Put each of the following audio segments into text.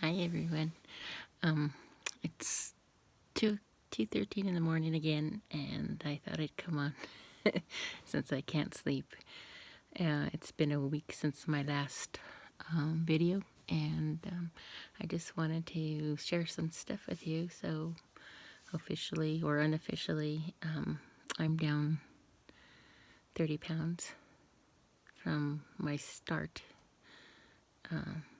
Hi everyone. It's 2:13 in the morning again, and I thought I'd come on since I can't sleep. It's been a week since my last video, and I just wanted to share some stuff with you. So, officially or unofficially, I'm down 30 pounds from my start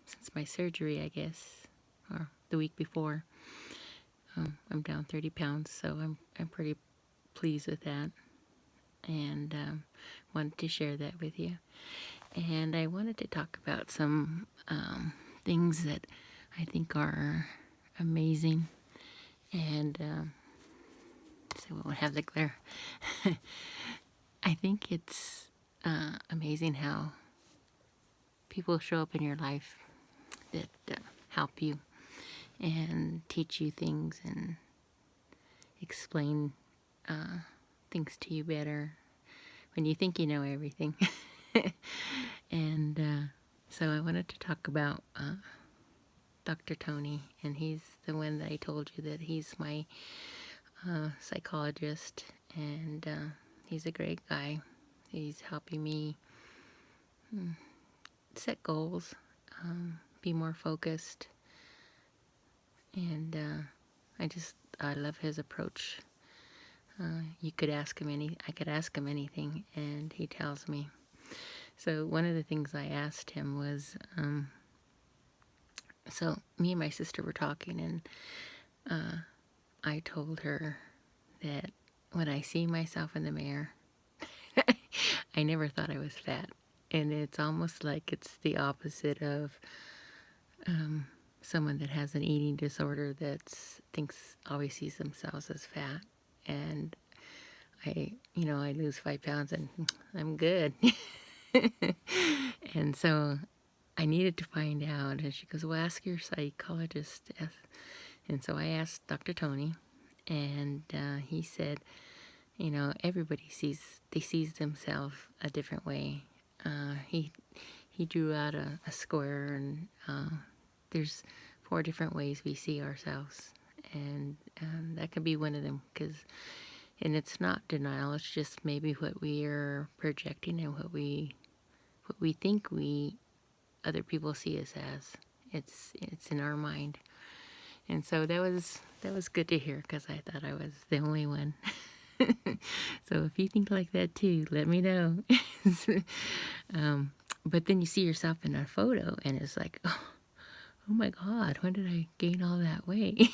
since my surgery, I guess, or the week before. I'm down 30 pounds, so I'm pretty pleased with that, and wanted to share that with you. And I wanted to talk about some things that I think are amazing, and so we won't have the glare. I think it's amazing how people show up in your life that help you and teach you things and explain things to you better when you think you know everything. And so I wanted to talk about Dr. Tony, and he's the one that I told you that he's my psychologist, and he's a great guy. He's helping me set goals, be more focused, and I love his approach. I could ask him anything, and he tells me. So one of the things I asked him was, so me and my sister were talking, and I told her that when I see myself in the mirror, I never thought I was fat, and it's almost like it's the opposite of someone that has an eating disorder that always sees themselves as fat. And I lose 5 pounds and I'm good. And so I needed to find out. And she goes, well, ask your psychologist. And so I asked Dr. Tony, and he said, everybody sees themselves a different way. He drew out a square, and there's 4 different ways we see ourselves, and that could be one of them. And it's not denial; it's just maybe what we are projecting and what we think other people see us as. It's in our mind, and so that was good to hear, because I thought I was the only one. So if you think like that too, let me know. But then you see yourself in a photo, and it's like, oh my God, when did I gain all that weight?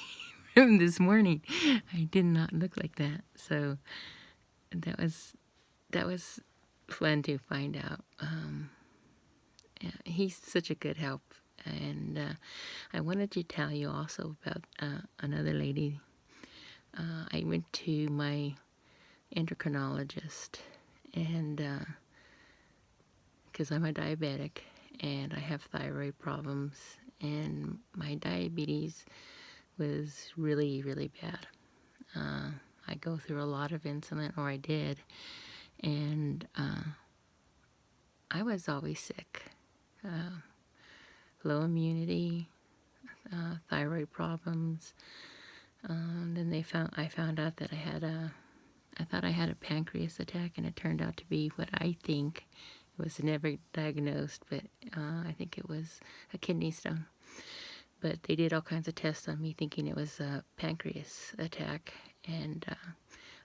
From this morning, I did not look like that. So that was fun to find out. Yeah, he's such a good help. And I wanted to tell you also about another lady. I went to my endocrinologist, and because I'm a diabetic and I have thyroid problems, and my diabetes was really, really bad. I go through a lot of insulin, or I did, and I was always sick. Low immunity, thyroid problems. Then I found out that I thought I had a pancreas attack, and it turned out to be what I think. It was never diagnosed, but I think it was a kidney stone. But they did all kinds of tests on me, thinking it was a pancreas attack, and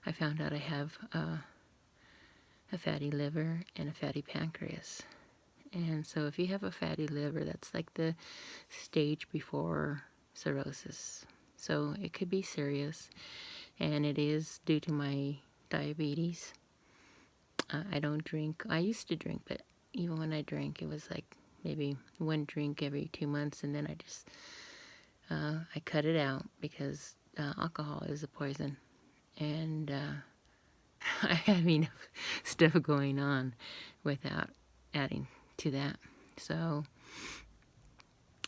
I found out I have a fatty liver and a fatty pancreas. And so if you have a fatty liver, that's like the stage before cirrhosis. So it could be serious, and it is due to my diabetes. I don't drink. I used to drink, but even when I drank, it was like maybe 1 drink every 2 months, and then I cut it out, because alcohol is a poison, and I have enough stuff going on without adding to that. So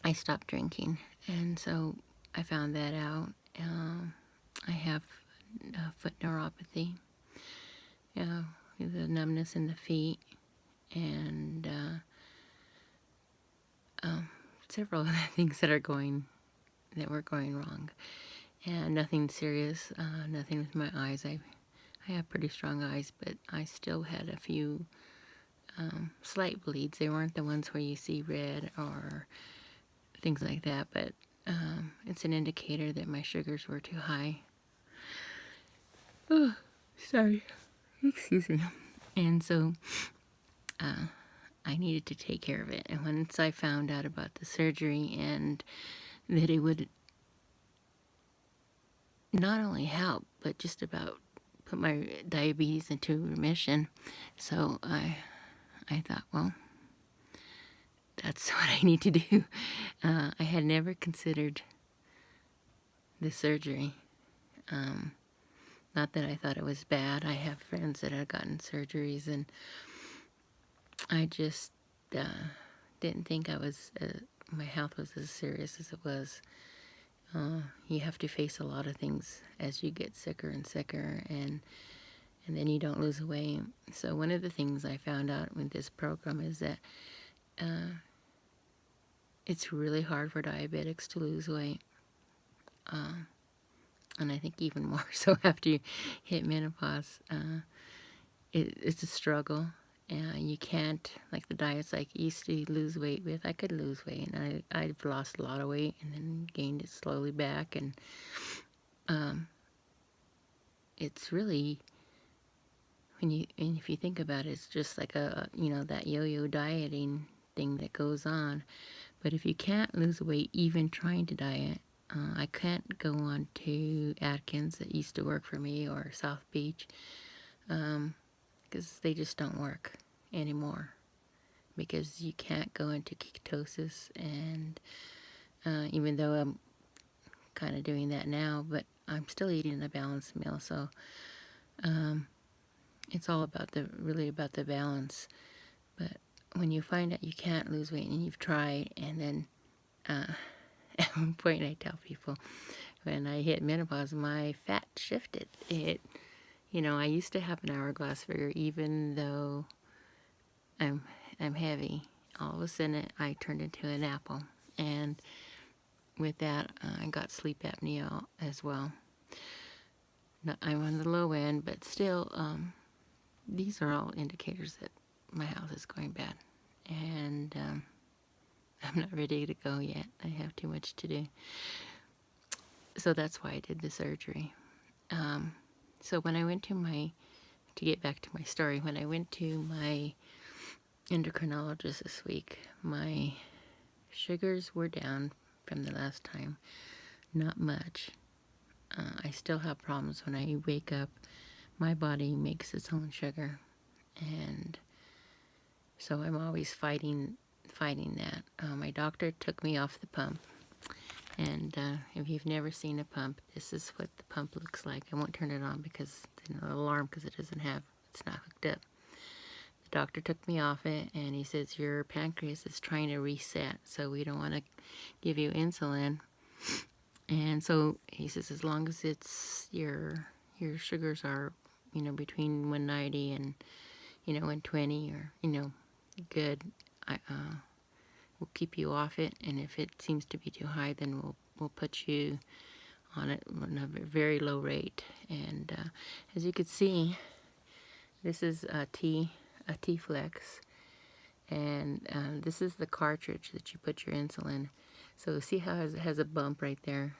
I stopped drinking, and so I found that out. I have foot neuropathy, the numbness in the feet, and several other things that were going wrong, and nothing serious. Nothing with my eyes. I have pretty strong eyes, but I still had a few slight bleeds. They weren't the ones where you see red or things like that, but it's an indicator that my sugars were too high. Oh, sorry. Excuse me. And so I needed to take care of it. And once I found out about the surgery and that it would not only help, but just about put my diabetes into remission, so I thought, well, that's what I need to do. I had never considered the surgery. Not that I thought it was bad. I have friends that have gotten surgeries, and I just didn't think my health was as serious as it was. You have to face a lot of things as you get sicker and sicker, and then you don't lose weight. So one of the things I found out with this program is that it's really hard for diabetics to lose weight. And I think even more so after you hit menopause. It's a struggle. You can't, like the diets I used to lose weight with, I could lose weight. And I've lost a lot of weight and then gained it slowly back. And it's really, if you think about it, it's just like that yo-yo dieting thing that goes on. But if you can't lose weight even trying to diet, I can't go on to Atkins that used to work for me, or South Beach, because they just don't work anymore, because you can't go into ketosis. And even though I'm kind of doing that now, but I'm still eating a balanced meal. So it's all really about the balance. But when you find out you can't lose weight and you've tried, and then at one point I tell people, when I hit menopause, my fat shifted. I used to have an hourglass figure, even though I'm heavy. All of a sudden, I turned into an apple, and with that, I got sleep apnea as well. Now, I'm on the low end, but still, these are all indicators that my health is going bad, and I'm not ready to go yet. I have too much to do. So that's why I did the surgery. So when I went to get back to my story, when I went to my endocrinologist this week, my sugars were down from the last time. Not much. I still have problems when I wake up. My body makes its own sugar, and so I'm always fighting that. My doctor took me off the pump, and if you've never seen a pump, this is what the pump looks like. I won't turn it on because the alarm, because it's not hooked up. The doctor took me off it, and he says your pancreas is trying to reset, so we don't want to give you insulin. And so he says as long as it's your sugars are between 190 and 120, or good, we'll keep you off it. And if it seems to be too high, then we'll put you on it on a very low rate. And as you can see, this is a T-Flex, and this is the cartridge that you put your insulin. So see how it has a bump right there?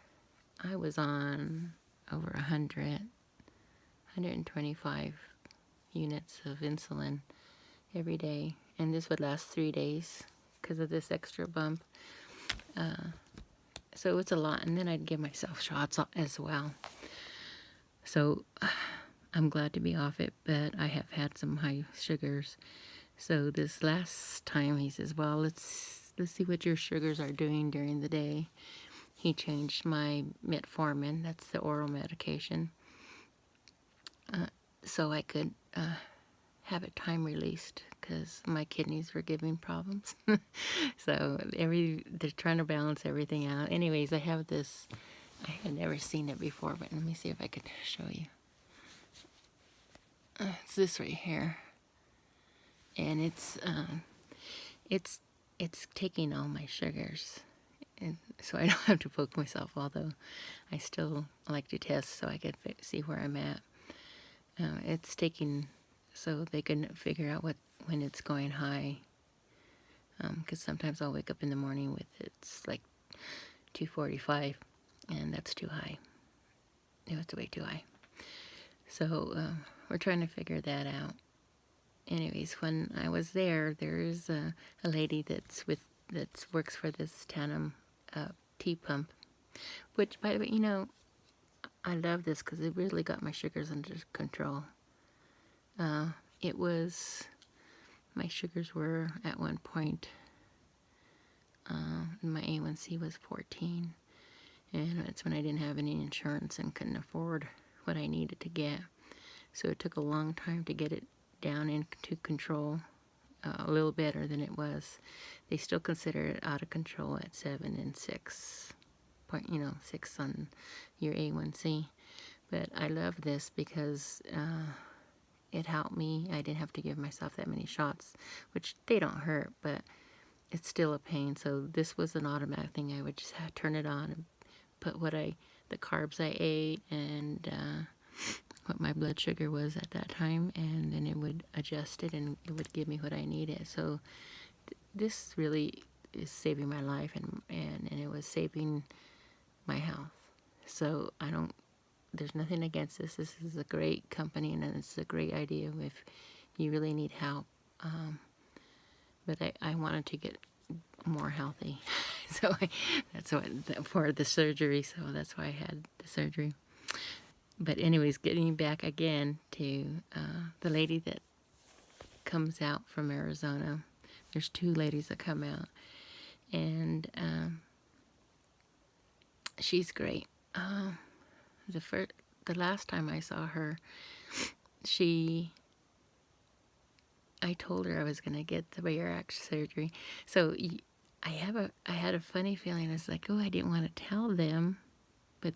I was on over 125 units of insulin every day, and this would last 3 days because of this extra bump. So it's a lot, and then I'd give myself shots as well. So I'm glad to be off it, but I have had some high sugars. So this last time he says, well, let's see what your sugars are doing during the day. He changed my metformin, that's the oral medication, so I could have it time released, because my kidneys were giving problems. So they're trying to balance everything out. Anyways, I have this. I had never seen it before, but let me see if I could show you. It's this right here, and it's taking all my sugars. and so I don't have to poke myself, although I still like to test so I can see where I'm at. It's taking so they can figure out when it's going high, because sometimes I'll wake up in the morning with it's like 245, and that's too high. It's way too high. So we're trying to figure that out. Anyways, when I was there, there's a lady that works for this Tandem tea pump, which, by the way, I love this because it really got my sugars under control. It was, my sugars were at one point, my A1C was 14, and that's when I didn't have any insurance and couldn't afford what I needed to get. So it took a long time to get it down into control, a little better than it was. They still consider it out of control at 7 and 6 on your A1C. But I love this because it helped me. I didn't have to give myself that many shots, which they don't hurt, but it's still a pain. So this was an automatic thing. I would just turn it on and put the carbs I ate and what my blood sugar was at that time, and then it would adjust it and it would give me what I needed. So this really is saving my life, and it was saving my health. So there's nothing against this. This is a great company, and it's a great idea if you really need help. But I wanted to get more healthy. So that's what, for the surgery, so that's why I had the surgery. But anyways, getting back again to the lady that comes out from Arizona. There's 2 ladies that come out, and she's great. The last time I saw her, I told her I was gonna get the bariatric surgery. So I had a funny feeling. It's like, oh, I didn't want to tell them, but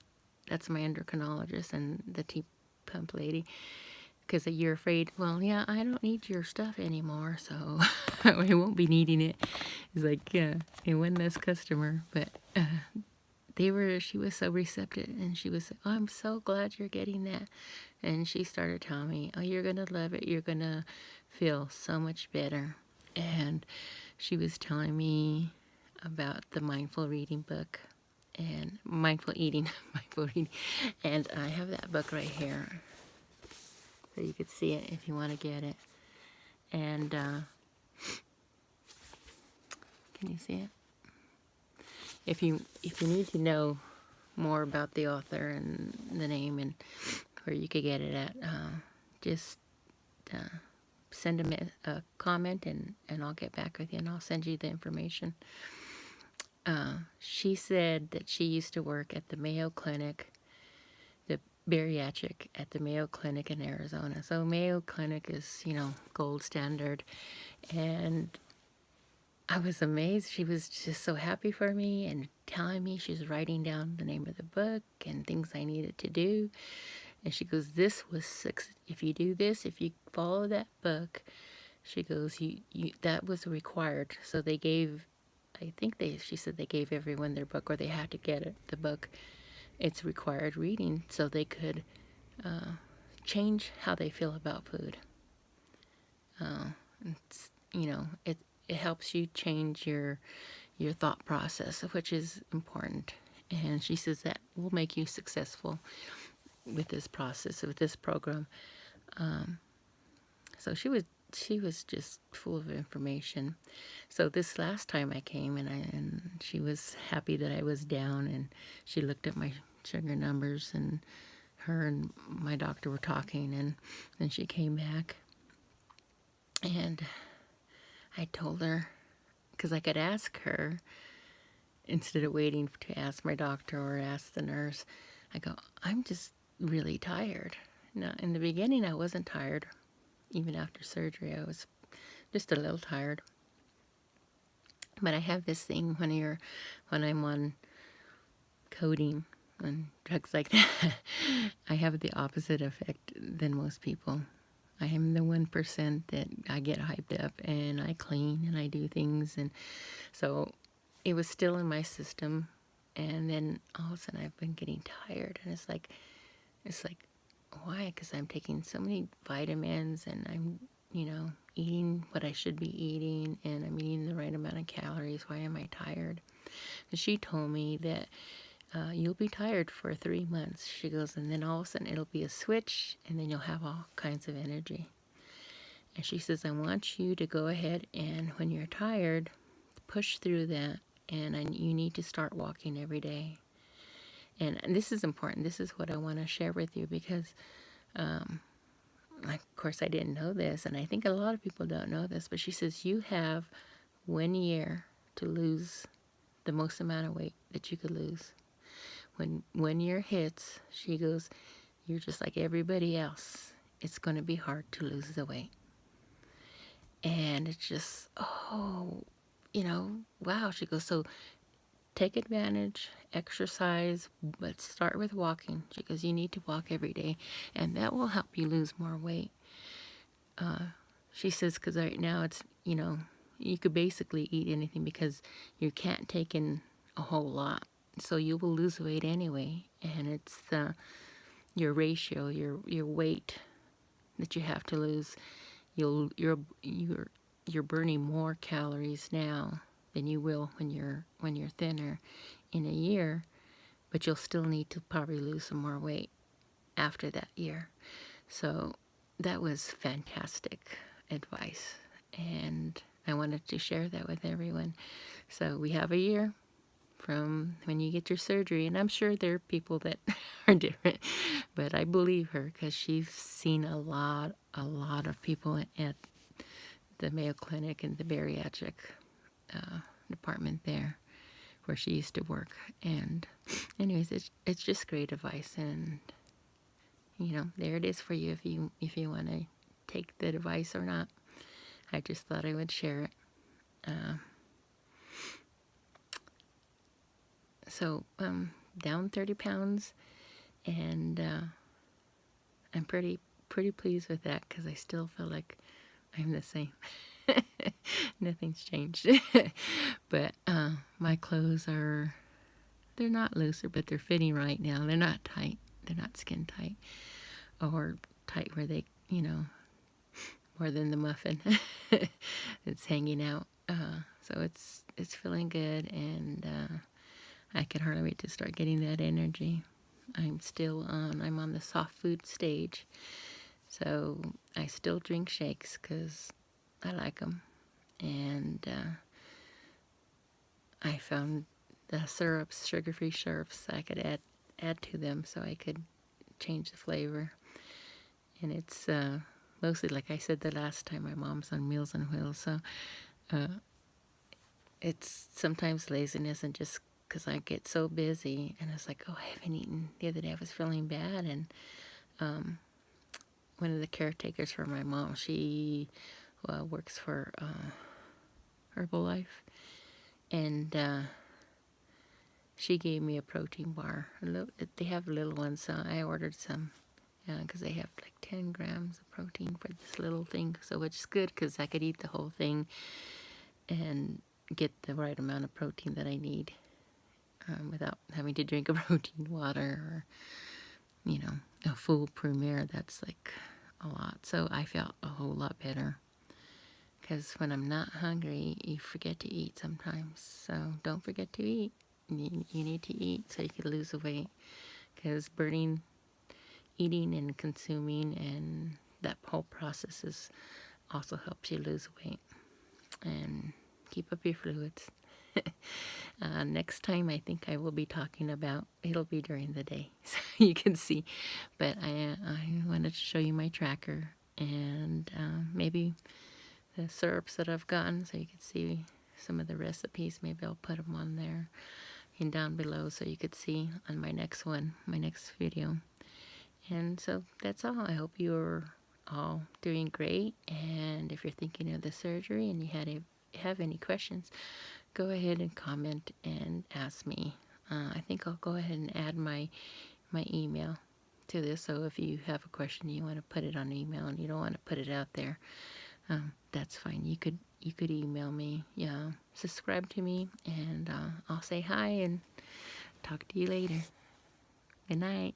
that's my endocrinologist and the T pump lady, because you're afraid. Well, yeah, I don't need your stuff anymore, so I won't be needing it. It's like, yeah, one less customer, but. She was so receptive, and she was, oh, I'm so glad you're getting that. And she started telling me, oh, you're going to love it. You're going to feel so much better. And she was telling me about the mindful reading book and mindful eating, And I have that book right here, so you could see it if you want to get it. And can you see it? If you need to know more about the author and the name and where you could get it at, just send a comment and I'll get back with you, and I'll send you the information. She said that she used to work at the Mayo Clinic, the bariatric at the Mayo Clinic in Arizona. So Mayo Clinic is, gold standard. And I was amazed. She was just so happy for me and telling me, she was writing down the name of the book and things I needed to do. And she goes, this was if you do this, if you follow that book, she goes, that was required. So they gave, she said they gave everyone their book, or they had to get it, the book. It's required reading so they could change how they feel about food. It helps you change your thought process, which is important. And she says that will make you successful with this process, with this program. So she was just full of information. So this last time I came, and she was happy that I was down, and she looked at my sugar numbers, and her and my doctor were talking, and then she came back, and I told her, because I could ask her instead of waiting to ask my doctor or ask the nurse. I go, I'm just really tired. Now, in the beginning, I wasn't tired. Even after surgery, I was just a little tired. But I have this thing when I'm on codeine and drugs like that, I have the opposite effect than most people. I am the 1% that I get hyped up and I clean and I do things, and so it was still in my system, and then all of a sudden I've been getting tired, and it's like, why? Because I'm taking so many vitamins, and I'm, eating what I should be eating, and I'm eating the right amount of calories. Why am I tired? And she told me that you'll be tired for 3 months. She goes, and then all of a sudden it'll be a switch, and then you'll have all kinds of energy. And she says, I want you to go ahead and when you're tired, push through that, and you need to start walking every day. And this is important. This is what I want to share with you because, of course, I didn't know this, and I think a lot of people don't know this, but she says you have 1 year to lose the most amount of weight that you could lose. When 1 year hits, she goes, you're just like everybody else. It's going to be hard to lose the weight. And it's just, wow. She goes, so take advantage, exercise, but start with walking. She goes, you need to walk every day, and that will help you lose more weight. She says, because right now it's, you could basically eat anything because you can't take in a whole lot. So you will lose weight anyway, and it's your ratio, your weight that you have to lose. You're burning more calories now than you will when you're thinner in a year, but you'll still need to probably lose some more weight after that year. So that was fantastic advice, and I wanted to share that with everyone. So we have a year from when you get your surgery, and I'm sure there are people that are different, but I believe her because she's seen a lot of people at the Mayo Clinic and the bariatric department there where she used to work. And anyways, it's just great advice, and there it is for you if you want to take the advice or not. I just thought I would share it. So down 30 pounds, and I'm pretty pleased with that because I still feel like I'm the same. Nothing's changed. But my clothes they're not looser, but they're fitting right now. They're not tight. They're not skin tight or tight where they, more than the muffin. It's hanging out. So it's feeling good, and I can hardly wait to start getting that energy. I'm on the soft food stage. So I still drink shakes because I like them. And I found the syrups, sugar-free syrups, I could add to them so I could change the flavor. And it's mostly, like I said the last time, my mom's on Meals on Wheels. So it's sometimes laziness and just because I get so busy, and it's like, I haven't eaten. The other day I was feeling bad, and one of the caretakers for my mom, she works for Herbalife, and she gave me a protein bar. They have little ones, so I ordered some because they have like 10 grams of protein for this little thing, so which is good because I could eat the whole thing and get the right amount of protein that I need without having to drink a protein water or, a full Premier. That's like a lot. So I felt a whole lot better because when I'm not hungry, you forget to eat sometimes. So don't forget to eat. You need to eat so you can lose the weight, because eating and consuming and that whole process also helps you lose weight and keep up your fluids. Next time I think I will be talking about, it'll be during the day so you can see, but I wanted to show you my tracker and maybe the syrups that I've gotten so you can see some of the recipes. Maybe I'll put them on there and down below so you could see on my next video. And so that's all. I hope you're all doing great, and if you're thinking of the surgery and you have any questions, go ahead and comment and ask me. I think I'll go ahead and add my email to this, so if you have a question you want to put it on email and you don't want to put it out there, that's fine. you could email me. Yeah, subscribe to me, and I'll say hi and talk to you later. Good night.